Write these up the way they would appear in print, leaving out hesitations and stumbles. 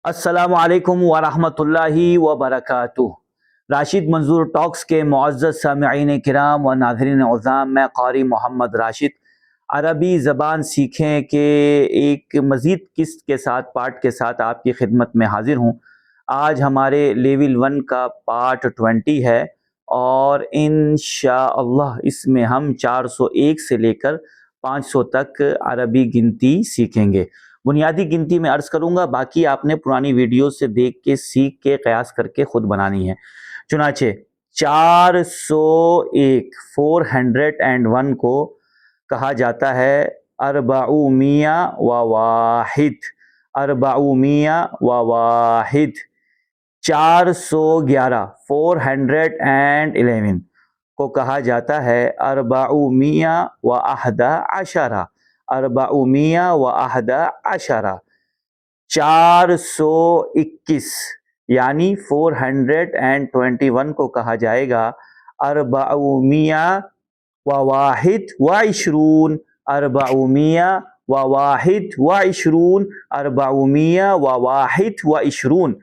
अस्सलामु अलैकुम वरहमतुल्लाहि वबरकातुह। राशिद मंजूर टॉक्स के मुअज़्ज़ज़ सामिईन किराम व नाज़रीन औज़ाम, मैं क़ारी मोहम्मद राशिद अरबी ज़बान सीखें के एक मज़ीद किस्त के साथ पार्ट के साथ आपकी खिदमत में हाज़िर हूँ। आज हमारे लेवल 1 का पार्ट 20 है और इंशाअल्लाह इसमें हम 401 से लेकर 500 तक अरबी गिनती सीखेंगे। बुनियादी गिनती में अर्ज़ करूँगा, बाकी आपने पुरानी वीडियो से देख के सीख के कयास करके ख़ुद बनानी है। चुनाचे 401 401 को कहा जाता है अरबाउमिया व वाहिद। अरबाउमिया व वाहिद। 411 411 को कहा जाता है अरबाउमिया व अहदा अशरा। अरबाउमिया व अहदा अशरा। 421 यानी 421 को कहा जाएगा अरबाउमिया व वाहिद व इशरून। अरबाउमिया व वाहिद व इशरून। अरबाउमिया व वाहिद व इशरून।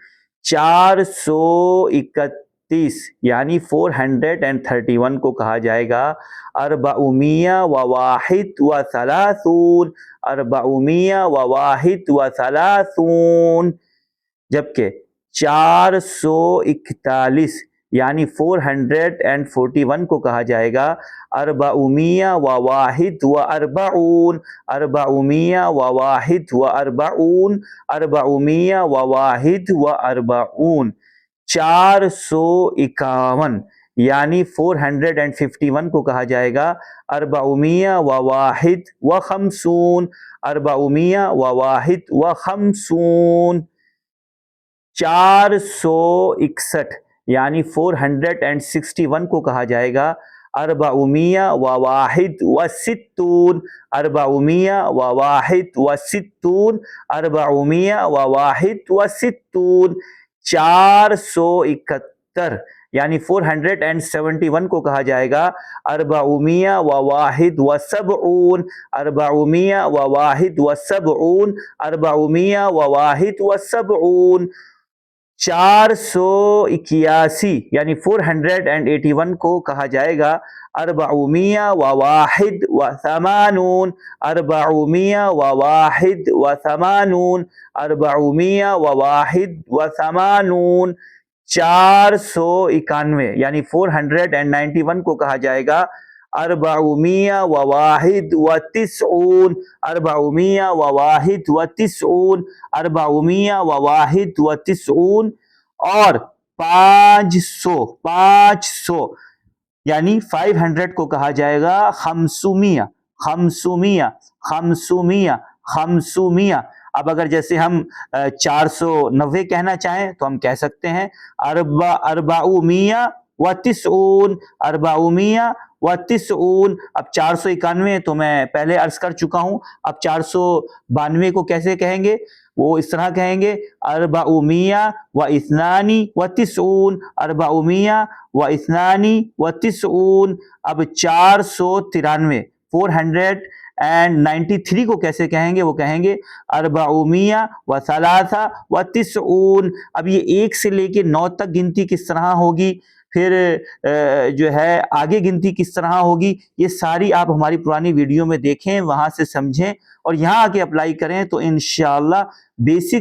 431 यानी 431 को कहा जाएगा अरबाउमिया व वाहिद व सलासून। अरबाउमिया व वाहिद व सलासून। जबकि 441 यानी 441 को कहा जाएगा अरबाउमिया व वाहिद व अरबाऊन। अरबाउमिया व वाहिद व अरबाऊन। अरबाउमिया व वाहिद व अरबाऊन। 451 यानी 451 को कहा जाएगा अरबाउमिया व वाहिद व खमसून। अरबाउमिया व वाहिद व खमसून। 461 यानी 461 को कहा जाएगा अरबाउमिया व वाहिद व सित्तून। अरबाउमिया व वाहिद व सित्तून। अरबाउमिया व वाहिद व सित्तून। 471 यानी 471 को कहा जाएगा अरबाउमिया व वाहिद व सबऊन। अरबाउमिया व वाहिद व सबऊन। अरबाउमिया व वाहिद व सबऊन। 481 यानी 481 को कहा जाएगा अरबाउमिया व वाहिद व समानून। अरबाउमिया व वाहिद व समानून। अरबाउमिया व वाहिद व समानून। 491 यानी 491 को कहा जाएगा अरबाउमिया व वाहिद व तिस्ऊन। अरबाउमिया व वाहिद व तिस्ऊन। अरबाउमिया व वाहिद व तिस्ऊन। और 500 यानी 500 को कहा जाएगा खमसुमिया। खमसुमिया। खमसुमिया। खमसुमिया। अब अगर जैसे हम 490 कहना चाहें तो हम कह सकते हैं अरबाउमिया व तिस्ऊन। अरबाउमिया व तिस्ऊन। अब 491 तो मैं पहले अर्ज कर चुका हूं। अब 492 को कैसे कहेंगे? वो इस तरह कहेंगे अरबाउमिया व इस्नानी व तिस्ऊन। अरबाउमिया व इस्नानी व तिस्ऊन। अब 493 493 को कैसे कहेंगे? वो कहेंगे अरबाउमिया व सलासा व तिस्ऊन। अब ये 1 से लेके 9 तक गिनती किस तरह होगी, फिर जो है आगे गिनती किस तरह होगी, ये सारी आप हमारी पुरानी वीडियो में देखें, वहां से समझें और यहाँ आके अप्लाई करें तो इंशाअल्लाह बेस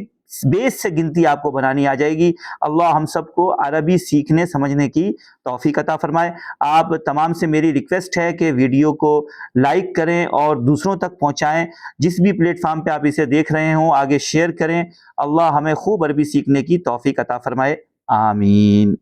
से गिनती आपको बनानी आ जाएगी। अल्लाह हम सबको अरबी सीखने समझने की तौफीक अता फरमाए। आप तमाम से मेरी रिक्वेस्ट है कि वीडियो को लाइक करें और दूसरों तक पहुंचाएं। जिस भी प्लेटफॉर्म पे आप इसे देख रहे हों आगे शेयर करें। अल्लाह हमें खूब अरबी सीखने की तौफीक अता फरमाए। आमीन।